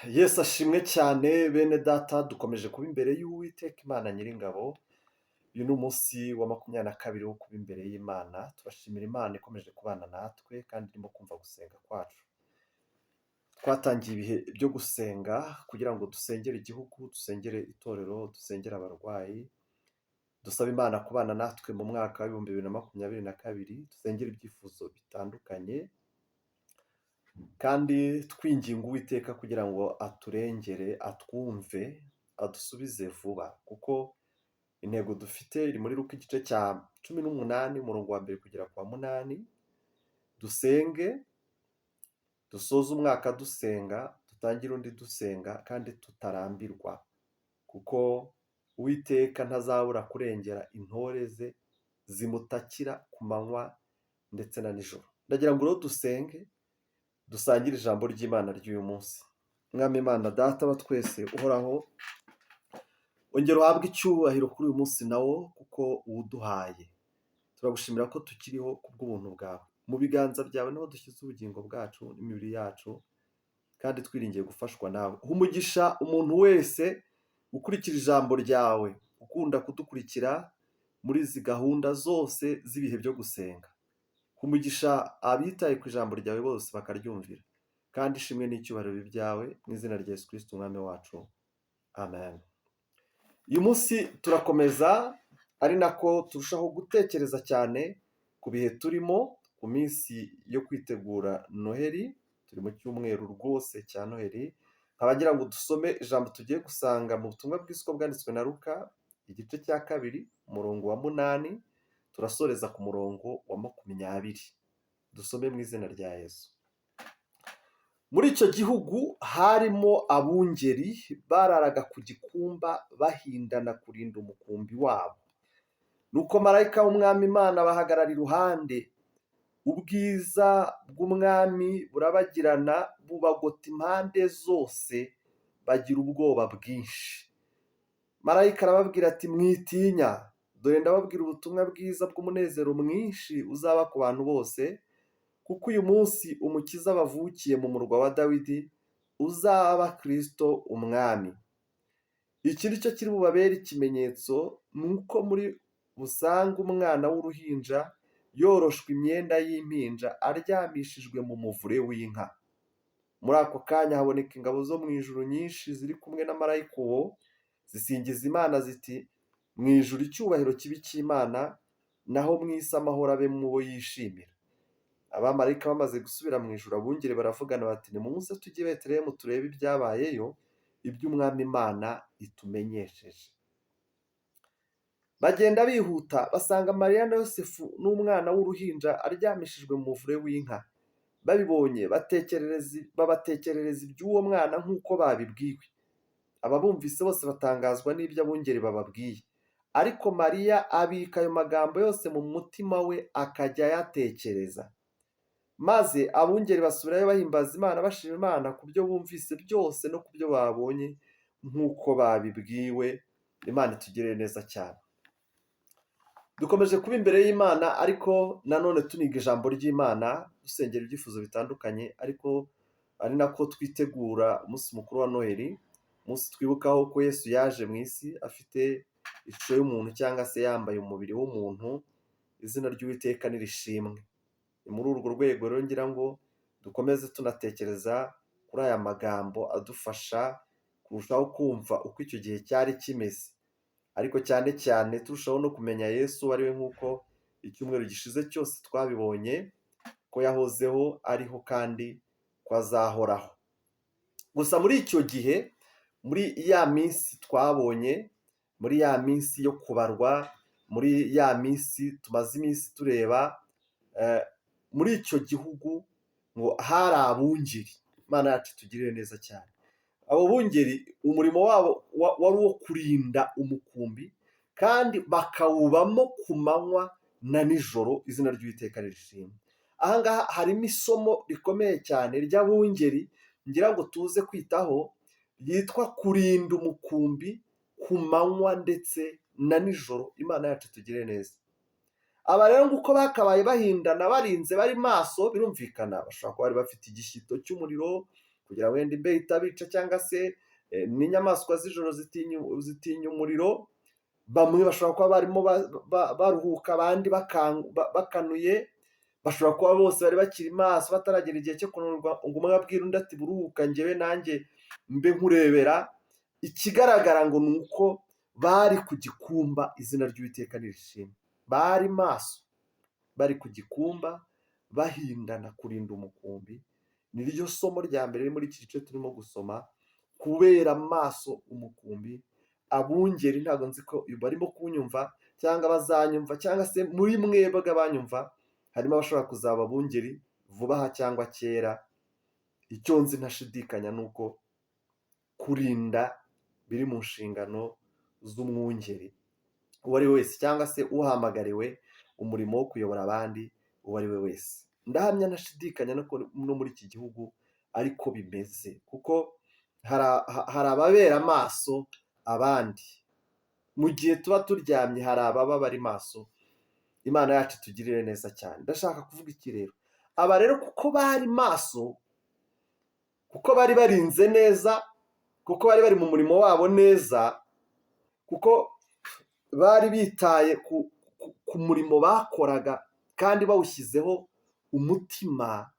Yesu ashimwe cyane bene data dukomeje kuba imbere y'Uwiteka Imana Nyiringabo. Uyu ni umunsi wa 22 wo kuba imbere y'Imana. Turashimira Imana ikomeje kubana natwe kandi irimo kumva gusenga kwacu. Twatangiye ibihe byo gusenga kugira ngo dusengere igihugu, dusengere itorero, dusengere abarwayi. Dusaba Imana kubana natwe mu mwaka wa 2022, dusengere ibyifuzo bitandukanye. Kandi twinginga Uwiteka kugira ngo aturengere, atwumve, adusubize vuba, kuko intego dufite iri muri Luka igice cya 18 umurongo wa 1 kugera kwa 8. Dusenge, dusoze umwaka dusenga, dutangire undi dusenga kandi tutarambirwa, kuko Uwiteka ntazabura kurengera intore ze zimutakira ku manywa ndetse na nijoro. Ndagira ngo rero dusenge, dusangire ijambo ry'Imana ry'uyu munsi. Mwami Imana Data wa twese uhoraho, ongera uhabwe icyubahiro kuri uyu munsi nawo kuko uwuduhaye. Turagushimira ko tukiriho kubw'ubuntu bwawe. Mu biganza byawe niho dushyize ubugingo bwacu n'imibiri yacu, kandi twiringiye gufashwa nawe. Umugisha umuntu wese ukurikira ijambo ryawe, ukunda kudukurikira muri izi gahunda zose z'ibihe byo gusenga. Umugisha abitaye ku ijambo ryawe bose bakaryumvira, kandi ishimwe n'icyubahiro bibe ibyawe mu izina rya Yesu Kristo umwami wacu, amen. Uyu munsi turakomeza, ari nako turushaho gutekereza cyane ku bihe turimo, ku minsi yo kwitegura Noheli. Turi mu cyumweru rwose cya Noheli. Nkabagira ngo dusome ijambo tugiye gusanga mu butumwa bw'isuko bwanditswe na Luka igice cya 2 umurongo wa 8, turasoreza ku murongo wa 20. Dusome mu izina rya Yesu. Muri icyo gihugu harimo abungeri bararaga ku gikumba bahindana kurinda umukumbi wabo. Nuko marayika w'umwami Imana bahagarara iruhande. Ubwiza bw'umwami burabagirana bubagota impande zose, bagira ubwoba bwinshi. Marayika arababwira ati, mwitinya, dore ndababwira ubutumwa bwiza bw'umunezero mwinshi uzaba ku bantu bose, kuko uyu munsi umukiza bavukiye mu murwa wa Dawidi, uzaba Kristo umwami. Iki ni cyo kiri bubabere ikimenyetso, nuko muri busanga umwana w'uruhinja yoroshwe imyenda y'impinja, aryamishijwe mu muvure w'inka. Muri ako kanya haboneka ingabo zo mu ijuru nyinshi ziri kumwe na marayika uwo, zisingiza Imana ziti, mu ijuru icyubahiro kibi cy'Imana, naho mu isi amahoro abe mu bo yishimira. Abamarayika bamaze gusubira mu ijuru, abungeri baravugana bati, nimuze tujye i Betelehemu turebe ibyabayeyo, iby'umwami Imana itumenyesheje. Bagenda bihuta, basanga Mariya na Yosefu n'umwana w'uruhinja aryamishijwe mu muvure w'inka. Babibonye babatekerereza iby'uwo mwana nk'uko babibwiwe. Ababumvise bose batangazwa n'ibyo abungeri bababwiye. Ariko Mariya abika ayo magambo yose mu mutima we, akajya ayatekereza. Maze abungeri basubirayo bahimbaza Imana, bashima Imana ku byo bumvise byose no ku byo babonye nk'uko babibwiwe. Imana itugirire neza cyane. Dukomeje kuba imbere y'Imana, ariko nanone tuniga ijambo ry'Imana, dusengera ibyifuzo bitandukanye, ariko ari nako twitegura umunsi mukuru wa Noheli, umunsi twibukaho ko Yesu yaje mu isi afite ishusho y'umuntu cyangwa se yambaye umubiri w'umuntu. Izina ry'Uwiteka nirishimwe. Ni muri urwo rwego rero ngira ngo dukomeze tunatekereza kuri aya magambo adufasha kurushaho kumva uko icyo gihe cyari kimeze, ariko cyane cyane turushaho no kumenya Yesu ari we, nk'uko icyumweru gishize cyose twabibonye ko yahozeho, ariho kandi ko azahoraho. Gusa muri icyo gihe, muri ya minsi twabonye, muri ya minsi yo kubarwa, muri ya minsi tumaze iminsi tureba, muri icyo gihugu ngo hari abungeri. Imana yacu itugirire neza cyane. Abo bungeri umurimo wabo wari uwo kurinda umukumbi, kandi bakawubamo ku manywa na nijoro. Izina ry'Uwiteka ririshimwe. Aha ngaha harimo isomo rikomeye cyane ry'abungeri ngira ngo tuze kwitaho, ryitwa kurinda umukumbi ku manywa ndetse na nijoro. Imana yacu itugirire neza. Aba rero nguko bakabaye bahindana barinze bari maso, birumvikana bashobora kuba bari bafite igishyito cy'umuriro kugira wenda imbeho itabica cyangwa se n'inyamaswa z'ijoro zitinya umuriro. Bamwe bashobora kuba barimo baruhuka, abandi bakanuye, bashobora kuba bose bari bakiri maso bataragera igihe cyo kunanirwa ngo umwe abwire undi ati buruhuka njyewe nanjye mbe nkurebera. Ikigaragara ngo ni uko bari ku gikumba, izina ry'Uwiteka nirishimwe. Bari maso, bari ku gikumba, bahindana kurinda umukumbi. Ni ryo somo rya mbere riri muri iki gice turimo gusoma, kubera maso umukumbi. Abungeri ntabwo nzi ko barimo kunyumva cyangwa bazanyumva, cyangwa se muri mwebwe abanyumva harimo abashobora kuzaba abungeri vuba aha cyangwa kera. Icyo nzi ntashidikanya ni uko kurinda biri mu nshingano z'umwungeri uwo ari we wese, cyangwa se uhamagariwe umurimo wo kuyobora abandi uwo ari we wese. Ndahamya ntashidikanya no muri iki gihugu ariko bimeze, kuko hari ababera amaso abandi. Mu gihe tuba turyamye hari ababa bari maso. Imana yacu itugirire neza cyane. Ndashaka kuvuga iki rero? Aba rero kuko bari maso, kuko bari barinze neza, kuko bari bari mu murimo wabo neza, kuko bari bitaye ku murimo bakoraga kandi bawushyizeho umutima,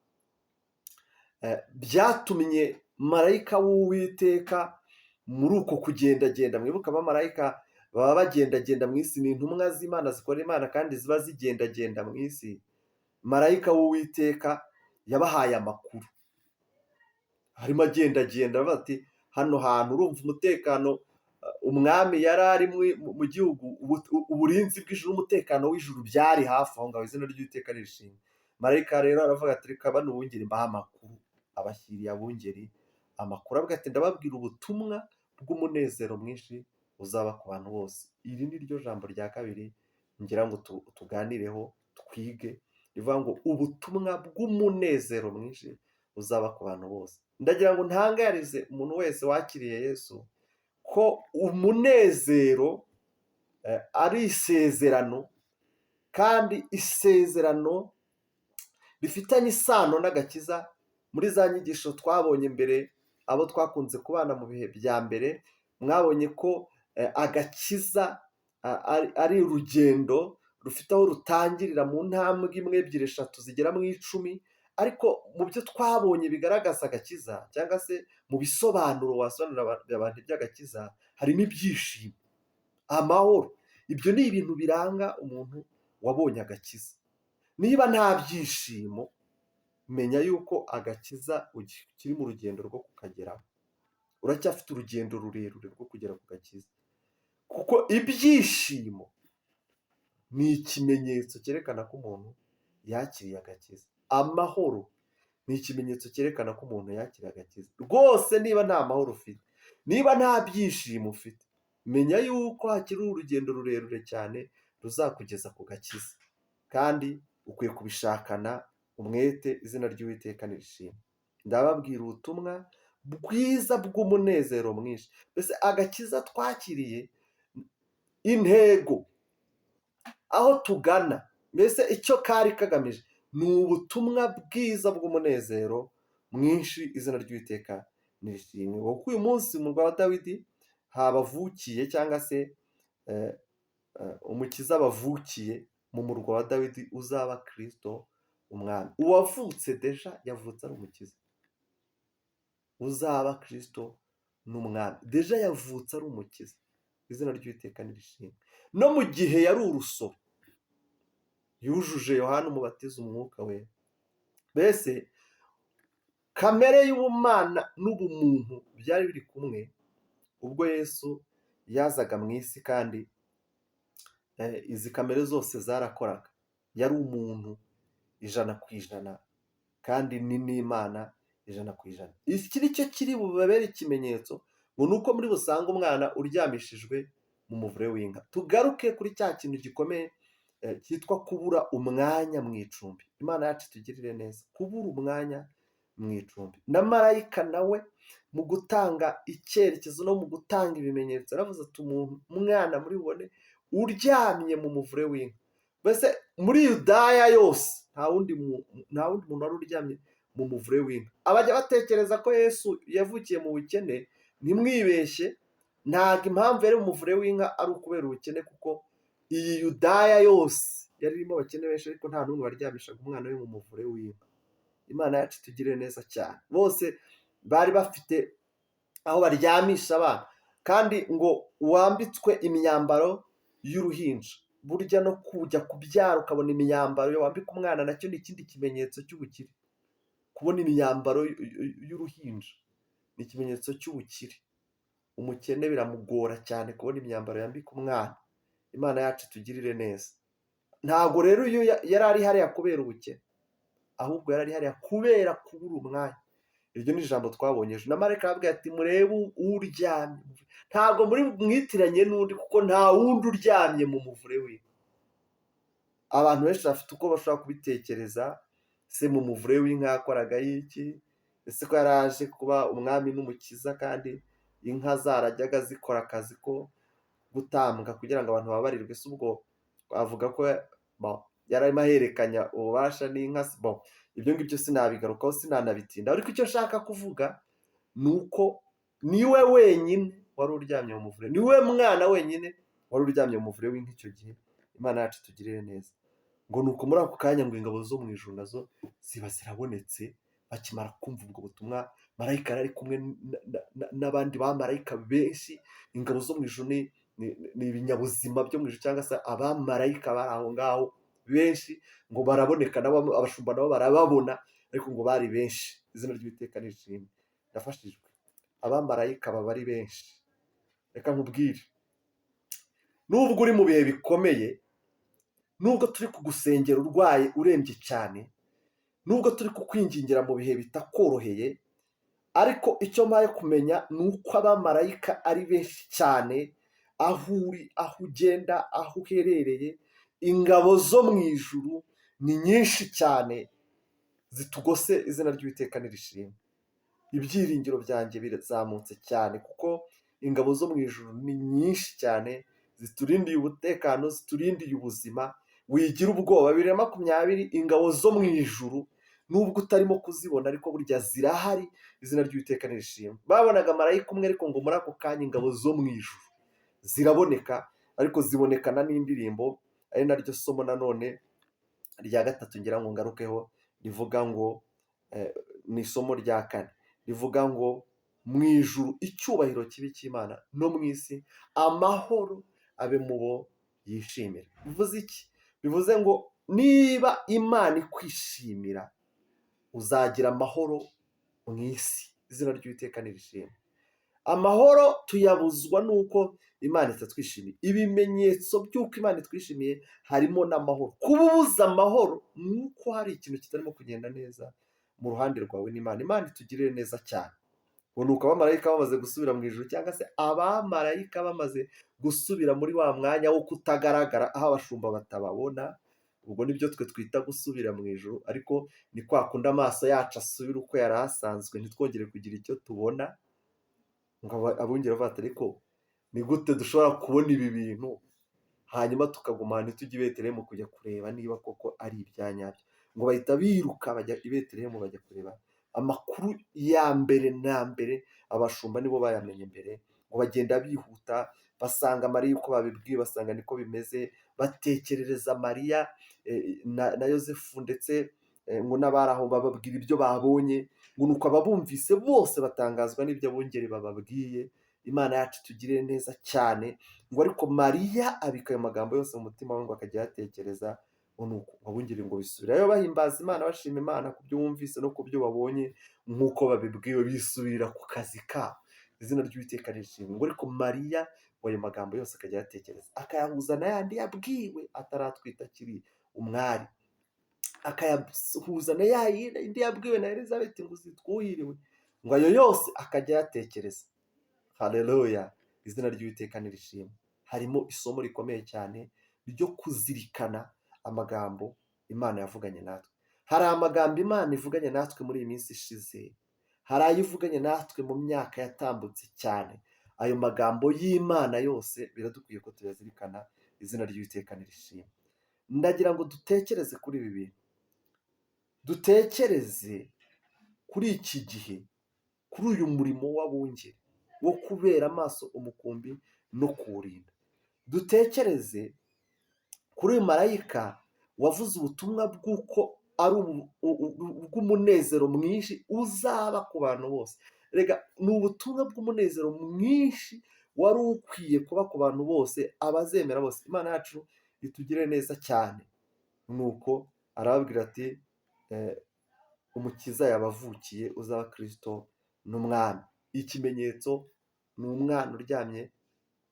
byatumye marayika w'Uwiteka muri uko kugendagenda, mwibuka abamarayika baba bagendagenda mu isi, ni intumwa z'Imana zikorera Imana kandi ziba zigendagenda mu isi. Marayika w'Uwiteka yabahaye amakuru, harimo agendagenda bati hano hantu urumva umutekano. Umwami yari ari mu gihugu, uburinzi bw'ijuru n'umutekano w'ijuru byari hafi aho ngaho, izina ry'Uwiteka nirishimwe. Marayika rero aravuga ati reka bano bungeri mbaha amakuru. Abashyiriye abungeri amakuru, avuga ati ndababwira ubutumwa bw'umunezero mwinshi uzaba ku bantu bose. Iri ni ryo jambo rya kabiri ngira ngo tuganireho twige, rivuga ngo ubutumwa bw'umunezero mwinshi uzaba ku bantu bose. Ndagira ngo ntangarize umuntu wese wakiriye Yesu ko umunezero ari isezerano, kandi isezerano rifitanye isano n'agakiza. Muri za nyigisho twabonye mbere, abo twakunze kubana mu bihe bya mbere, mwabonye ko agakiza ari urugendo rufite aho rutangirira mu ntambwe imwe, ebyiri, eshatu zigera mu 10. Ariko mu byo twabonye bigaragaza agakiza, cyangwa se mu bisobanuro wasobanurira abantu iby'agakiza, harimo ibyishimo, amahoro. Ibyo ni ibintu biranga umuntu wabonye agakiza. Niba nta byishimo, menya yuko agakiza ukiri mu rugendo rwo kukageraho. Uracyafite urugendo rurerure rwo kugera ku gakiza, kuko ibyishimo ni ikimenyetso cyerekana ko umuntu yakiriye agakiza. Amahoro ni ikimenyetso cyerekana ko umuntu yakiriye agakiza. Rwose niba nta mahoro ufite, niba nta byishimo ufite, menya yuko hakiri urugendo rurerure cyane ruzakugeza ku gakiza, kandi ukwiye kubishakana umwete. Izina ry'Uwiteka nirishimwe. Ndababwira ubutumwa bwiza bw'umunezero mwinshi. Mbese agakiza twakiriye, intego, aho tugana, mbese icyo kari kagamije ni ubutumwa bwiza bw'umunezero mwinshi. Izina ry'Uwiteka nirishimwe. Kuko uyu munsi mu murwa wa Dawidi habavukiye, cyangwa se umukiza bavukiye mu murwa wa Dawidi uzaba Kristo umwami. Uwavutse deja yavutse ari umukiza. Uzaba Kristo n'umwami deja yavutse ari umukiza. Izina ry'Uwiteka nirishimwe. No mu gihe yari urusoro, yujuje Yohana umubatiza umwuka we. Mbese kamere y'ubumana n'ubumuntu byari biri kumwe ubwo Yesu yazaga mu isi, kandi izi kamere zose zarakoraga. Yari umuntu 100%, kandi ni n'Imana 100%. Iki ni cyo kiri bubabere ikimenyetso, ngo ni uko muri busanga umwana uryamishijwe mu muvure w'inka. Tugaruke kuri cya kintu gikomeye cyitwa kubura umwanya mu icumbi. Imana yacu itugirire neza. Kubura umwanya mu icumbi. Na marayika nawe mu gutanga icyerekezo no mu gutanga ibimenyetso yaravuze ati umwana muri bubone uryamye mu muvure w'inka. Mbese muri Yudaya yose nta wundi muntu wari uryamye mu muvure w'inka. Abajya batekereza ko Yesu yavukiye mu bukene, ntimwibeshye, ntabwo impamvu yari mu muvure w'inka ari ukubera ubukene, kuko iyi Yudaya yose yari irimo abakene benshi, ariko nta n'umwe waryamishaga umwana we mu muvure w'inka. Imana yacu itugirire neza cyane. Bose bari bafite aho baryamisha abana, kandi ngo wambitswe imyambaro y'uruhinja. Burya no kujya kubyara ukabona imyambaro wambika umwana, nacyo ni ikindi kimenyetso cy'ubukire. Kubona imyambaro y'uruhinja ni ikimenyetso cy'ubukire. Umukene biramugora cyane kubona imyambaro yambika umwana. Imana yacu itugirire neza. Ntabwo rero iyo yari ari hariya kubera ubukene, ahubwo yari ari hariya kubera kubura umwanya. Iryo ni ijambo twabonye ejo. Na marayika arababwira ati murebe uryamye. Ntabwo muri mwitiranye n'undi, kuko nta wundi uryamye mu muvure we. Abantu benshi bafite uko bashobora kubitekereza. Se mu muvure w'inka yakoraga iki? Ese ko yaraje kuba umwami n'umukiza, kandi inka zarajyaga zikora akazi ko gutambwa kugira ngo abantu babarirwe? Se ubwo twavuga ko yari arimo ahererekanya ububasha n'inka? Ibyo ngibyo sinabigarukaho, sinanabitinda. Ariko icyo nshaka kuvuga ni uko niwe wenyine wari uryamye mu muvure, niwe mwana wenyine wari uryamye mu muvure w'inka icyo gihe. Imana yacu itugirire neza. Ngo nuko muri ako kanya ngo ingabo zo mu ijuru nazo ziba zirabonetse. Bakimara kumva ubwo butumwa, marayika yari ari kumwe n'abandi bamarayika benshi. Ingabo zo mu ijuru ni ibinyabuzima byo mu ijuru, cyangwa se abamarayika bari aho ngaho benshi, ngo baraboneka nabo, abashumba nabo barababona, ariko ngo bari benshi. Izina ry'Uwiteka nishimwe. Ndafashijwe. Abamarayika baba ari benshi. Reka nkubwire, nubwo uri mu bihe bikomeye, nubwo turi kugusengera urwaye urembye cyane, nubwo turi kukwingingira mu bihe bitakoroheye, ariko icyo mpaye kumenya ni uko abamarayika ari benshi cyane. Aho uri, aho ugenda, aho uherereye, ingabo zo mu ijuru ni nyinshi cyane zitugose. Izina ry'Uwiteka nirishimwe. Ibyiringiro byanjye birazamutse cyane, kuko ingabo zo mu ijuru ni nyinshi cyane, ziturindiye umutekano, ziturindiye ubuzima. Wigira ubwoba. 2020 ingabo zo mu ijuru, nubwo utarimo kuzibona, ariko burya zirahari. Izina ry'Uwiteka nirishimwe. Babonaga marayika umwe, ariko ngo muri ako kanya ingabo zo mu ijuru ziraboneka, ariko zibonekana n'indirimbo. Ari naryo somo nanone rya gatatu ngira ngo ngarukeho, rivuga ngo ni isomo rya 4, rivuga ngo mu ijuru icyubahiro kibi cy'Imana, no mu isi amahoro abe mu bo yishimira. Bivuze iki? Bivuze ngo niba Imana ikwishimira, uzagira amahoro mu isi. Izina ry'Uwiteka nirishimwe. Amahoro tuyabuzwa nuko Imana itatwishimiye. Ibimenyetso by'uko Imana itwishimiye harimo n'amahoro. Kuba ubuze amahoro ni uko hari ikintu kitarimo kugenda neza mu ruhande rwawe n'Imana. Imana itugirire neza cyane. Ngo nuko abamarayika bamaze gusubira mu ijuru, cyangwa se abamarayika bamaze gusubira muri wa mwanya wo kutagaragara, aho abashumba batababona. Ubwo nibyo twe twita gusubira mu ijuru, ariko ni kwa kundi amaso yacu asubira uko yari asanzwe, ntitwongere kugira icyo tubona. Ngo abungera bati ariko ni gute dushobora kubona ibi bintu hanyuma tukaguma ntitujye i Betelehemu kujya kureba niba koko ari ibyanyabyo? Ngo bahita biruka bajya i Betelehemu bajya kureba. Amakuru ya mbere na mbere abashumba nibo bayamenye mbere. Ngo bagenda bihuta, basanga Mariya uko babibwiye, basanga niko bimeze. Batekerereza Mariya na Yosefu, ndetse ngo n'abari aho bababwira ibyo babonye. Ngo nuko ababumvise bose batangazwa n'ibyo abungeri bababwiye. Imana yacu itugirire neza cyane. Ngo ariko Mariya abika ayo magambo yose mu mutima we, ngo akajya yatekereza. Ngo nuko abungeri ngo bisubirayo bahimbaza Imana, bashima Imana ku byo bumvise no ku byo babonye nk'uko babibwiwe, bisubirira ku kazi kabo. Izina ry'Uwiteka nirishimwe. Ngo ariko Mariya ngo ayo magambo yose akajya yatekereza, akayahuza n'ayandi yabwiwe ataratwita akiri umwari, akayahuza na yindi yabwiwe na Elizabeth ngo zitwuhiriwe. Ngo ayo yose akajya yatekereza. Haleluya. Izina ry'Uwiteka nirishimwe. Harimo isomo rikomeye cyane ryo kuzirikana amagambo Imana yavuganye natwe. Hari amagambo Imana ivuganye natwe muri iyi minsi ishize, hari ayo ivuganye natwe mu myaka yatambutse cyane. Ayo magambo y'Imana yose biradukwiye ko tuyazirikana. Izina ry'Uwiteka nirishimwe. Ndagira ngo dutekereze kuri ibi bintu. Dutekereze kuri iki gihe, kuri uyu murimo w'abungeri wo kubera amaso umukumbi no kuwurinda. Dutekereze kuri uyu marayika wavuze ubutumwa bw'uko ari bw'umunezero mwinshi uzaba ku bantu bose. Rega ni ubutumwa bw'umunezero mwinshi wari ukwiye kuba ku bantu bose, abazemera bose. Imana yacu itugire neza cyane. Nuko arababwira ati umukiza yabavukiye uzaba Kristo n'umwami. Ikimenyetso ni umwana uryamye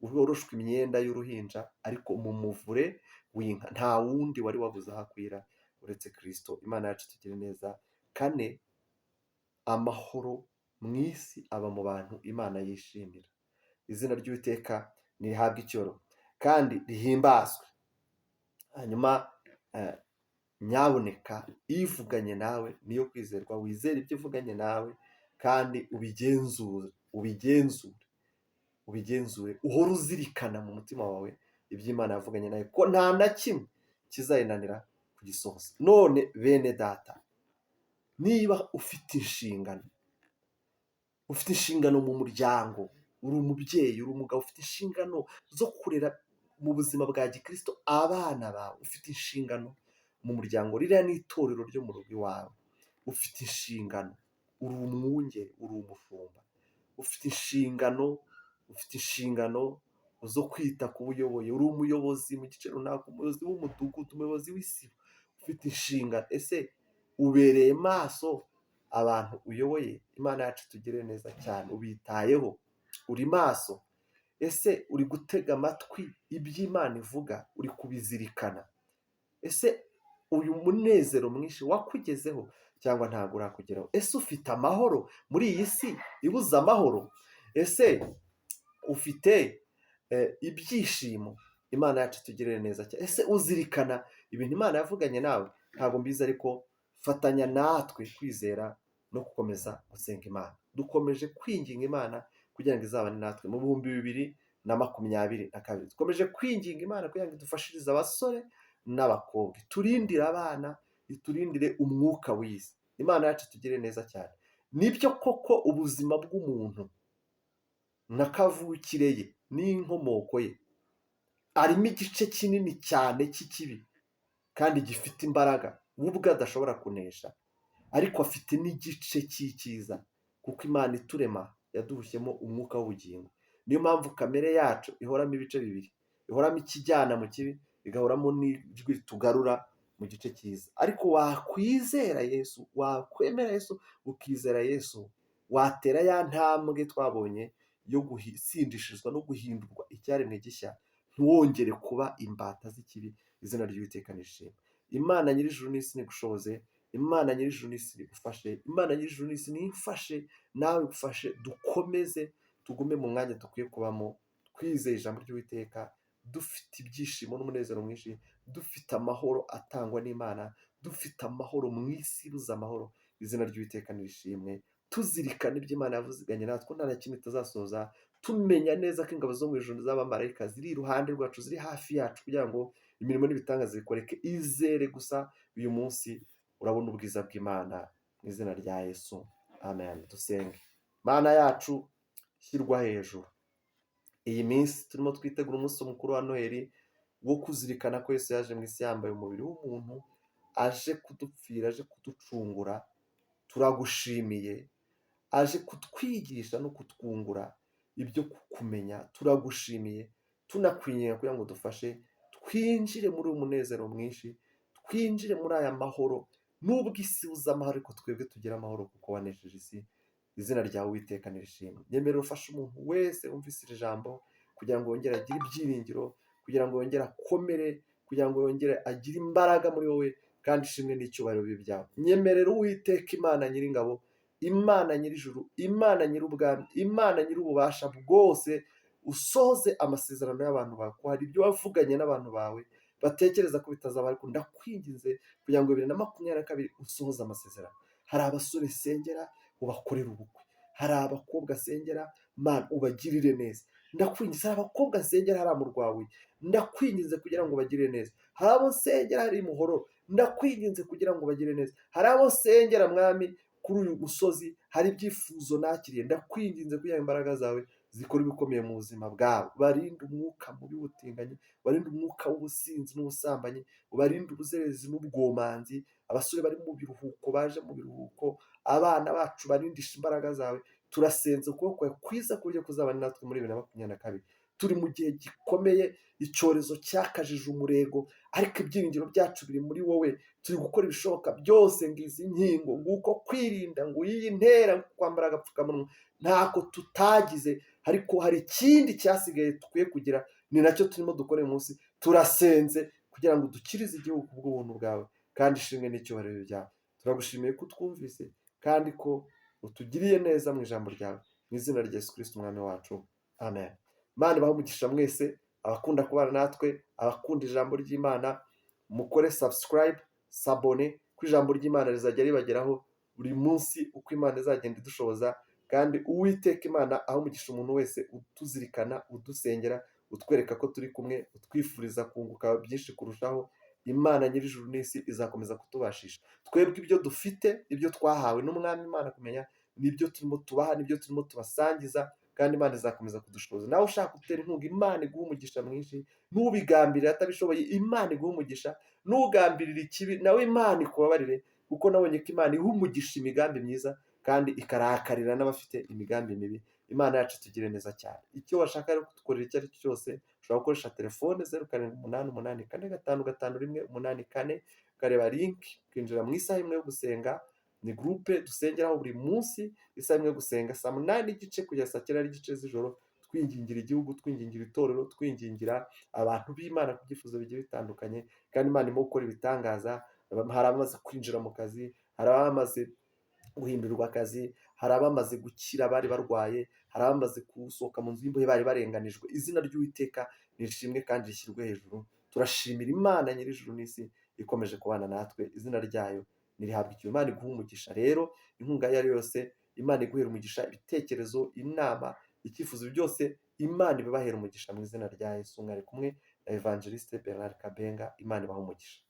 woroshwe imyenda y'uruhinja, ariko mu muvure w'inka. Nta wundi wari wabuze aho akwira uretse Kristo. Imana yacu itugire neza. Kane, amahoro mu isi aba mu bantu Imana yishimira. Izina ry'Uwiteka nirihabwe icyubahiro kandi rihimbazwe. Hanyuma nyabuneka ivuganye nawe niyo kwizerwa. Wizere ibyo ivuganye nawe kandi ubigenzure, uhora uzirikana mu mutima wawe ibyo Imana yavuganye nawe, ko nta na kimwe kizayinanira kugisohoza. None bene data, niba ufite inshingano mu muryango, uri umubyeyi, uri umugabo, ufite inshingano zo kurera mu buzima bwa gikristo abana bawe, ufite inshingano mu muryango, ririya ni itorero ryo mu rugo iwawe, ufite inshingano, uri umwungeri, uri umushumba, ufite inshingano zo kwita ku buyoboye, uri umuyobozi mu gice runaka, umuyobozi w'umudugudu, umuyobozi w'isibo, ufite inshingano. Ese ubereye maso abantu uyoboye? Imana yacu tugire neza cyane. Ubitayeho? Uri maso? Ese uri gutega amatwi ibyo Imana ivuga? Uri kubizirikana? Ese uyu munezero mwinshi wakugezeho cyangwa ntabwo urakugeraho? Ese ufite amahoro muri iyi si ibuze amahoro? Ese ufite ibyishimo? Imana yacu tugirire neza cyane. Ese uzirikana ibintu Imana yavuganye nawe? Ntabwo mbizi, ariko fatanya natwe kwizera no gukomeza gusenga Imana. Dukomeje kwinginga Imana kugira ngo izabane natwe mu 2022. Dukomeje kwinginga Imana kugira ngo idufashirize abasore n'abakobwa, iturindire abana, iturindire umwuka w'isi. Imana yacu tugire neza cyane. Nibyo koko ubuzima bw'umuntu na kavukire ye n'inkomoko ye arimo igice kinini cyane cy'ikibi kandi gifite imbaraga ubwo adashobora kunesha, ariko afite n'igice cy'icyiza, kuko Imana iturema yaduhushyemo umwuka w'ubugingo. Niyo mpamvu kamere yacu ihoramo ibice bibiri, ihoramo ikijyana mu kibi, igahoramo n'ijwi ritugarura mu gice cyiza. Ariko wakwizera Yesu, wakwemera Yesu, ukizera Yesu, watera ya ntambwe twabonye yo gusindishizwa no guhindurwa icyaremwe gishya, ntiwongere kuba imbata z'ikibi. Izina ry'Uwiteka nishimwe. Imana nyir'ijuru n'isi nigushoboze, Imana nyir'ijuru n'isi nigufashe, Imana nyir'ijuru n'isi nimfashe, nawe gufashe. Dukomeze tugume mu mwanya dukwiye kubamo, twizeye ijambo ry'Uwiteka, dufite ibyishimo n'umunezero mwinshi, dufite amahoro atangwa n'Imana, dufite amahoro mu isi ibuze amahoro. Izina ry'Uwiteka nishimwe. Tuzirikana ibyo Imana yavuganye natwe, nta na kimwe itazasohoza. Tumenya neza ko ingabo zo mu ijuru z'abamarayika ziri iruhande rwacu, ziri hafi yacu, kugira ngo imirimo n'ibitangaza bikoreke. Izere gusa uyu munsi urabona ubwiza bw'Imana. Mu izina rya Yesu, amen. Dusenge. Mana yacu shyirwa hejuru. Iyi minsi turimo twitegura umunsi mukuru wa Noheli wo kuzirikana ko Yesu yaje mu isi yambaye umubiri w'umuntu, aje kudupfira, aje kuducungura. Turagushimiye, aje kutwigisha no kutwungura ibyo kukumenya. Turagushimiye, tunakwinginga kugira ngo dufashe twinjire muri uyu munezero mwinshi, twinjire muri aya mahoro. Nubwo isi ibuze amahoro, ariko twebwe tugira amahoro kuko wanesheje isi. Izina ryawe Uwiteka nirishimwe. Nyemerera ufashe umuntu wese wumvise iri jambo kugira ngo yongere agire ibyiringiro, kugira ngo yongere akomere, kugira ngo yongere agire imbaraga muri wowe, kandi ishimwe n'icyubahiro bibe byawe. Nyemerera Uwiteka Imana nyir'ingabo, Imana nyir'ijuru, Imana nyir'ubwami, Imana nyir'ububasha bwose, usohoze amasezerano y'abantu bawe, ko hari ibyo wavuganye n'abantu bawe batekereza ko bitazaba, ariko ndakwinginze kugira ngo 2022 usohoze amasezerano. Hari abasore sengera ubakorera ubukwe, hari abakobwa sengera Mana ubagirire neza. Ndakwinginze, hari abakobwa nsengera hari mu rwawe, ndakwinginze kugira ngo bagire neza. Hari abo nsengera hari muhoro, ndakwinginze kugira ngo bagire neza. Hari abo nsengera Mwami kuri uyu musozi hari ibyifuzo nakiriye, ndakwinginze kugira ngo imbaraga zawe zikora ibikomeye mu buzima bwabo, barinde umwuka mubi w'ubutinganyi, barinde umwuka w'ubusinzi n'ubusambanyi, ubarinde ubuzererezi n'ubwomanzi, abasore bari mu biruhuko baje mu biruhuko, abana bacu barindisha imbaraga zawe, turasenze ukuboko kwawe kwiza ku buryo kuzabana natwe muri 2022. Turi mu gihe gikomeye, icyorezo cyakajije umurego, ariko ibyiringiro byacu biri muri wowe, turi gukora ibishoboka byose ngo izi nkingo, nguko kwirinda, ngo iyi ntera, kwambara agapfukamunwa, ntako tutagize, ariko hari ikindi cyasigaye dukwiye kugira, ni nacyo turimo dukora uyu munsi. Turasenze kugira ngo dukirize igihugu kubw'ubuntu bwawe, kandi ishimwe n'icyubahiro byawe. Turagushimiye ko utwumvise kandi ko utugiriye neza mu ijambo ryawe, mu izina rya Yesu Kristo umwami wacu, amen. Imana ibahe umugisha mwese, abakunda kubana natwe, abakunda ijambo ry'Imana, mukore subscribe, sabone, ko ijambo ry'Imana rizajya ribageraho buri munsi uko Imana izagenda idushoboza, kandi Uwiteka Imana aho umugisha umuntu wese utuzirikana, udusengera, utwereka ko turi kumwe, utwifuriza kunguka byinshi kurushaho. Imana nyir'ijuru n'isi izakomeza kutubashisha. Twebwe ibyo dufite, ibyo twahawe n'umwami Imana kumenya, nibyo turimo tubaha, nibyo turimo tubasangiza, kandi Imana izakomeza kudushoboza. Nawe ushaka gutera inkunga, Imana iguha umugisha mwinshi, n'ubigambirira atabishoboye, Imana iguha umugisha, n'ugambirira ikibi nawe Imana ikubabarire, kuko nabonye ko Imana iha umugisha imigambi myiza, kandi ikarakarira n'abafite imigambi mibi. Imana yacu itugire neza cyane. Icyo washaka rero kudukorera icyo ari cyo cyose, ushobora gukoresha telefone 0788455184, ukareba link, ukinjira mu isaha imwe yo gusenga. Ni groupe dusengeraho buri munsi, isaha imwe yo gusenga, saa 8:30 kugera saa 9:30 z'ijoro, twingingira igihugu, twingingira itorero, twingingira abantu b'Imana ku byifuzo bigiye bitandukanye, kandi Imana irimo gukora ibitangaza. Hari abamaze kwinjira mu kazi, hari abamaze guhindurirwa akazi, hari abamaze gukira bari barwaye, hari abamaze gusohoka mu nzu y'imbohe bari barenganijwe. Izina ry'Uwiteka nirishimwe kandi rishyirwe hejuru. Turashimira Imana nyir'ijuru n'isi ikomeje kubana natwe, izina ryayo nirihabwa icyubahiro. Imana iguha umugisha rero, inkunga iyo ari yo yose Imana iguhera umugisha, ibitekerezo, inama, icyifuzo byose Imana ibibahera umugisha mu izina rya Yesu. Mwari kumwe na Evangeliste Bernard Kabenga. Imana ibahe umugisha.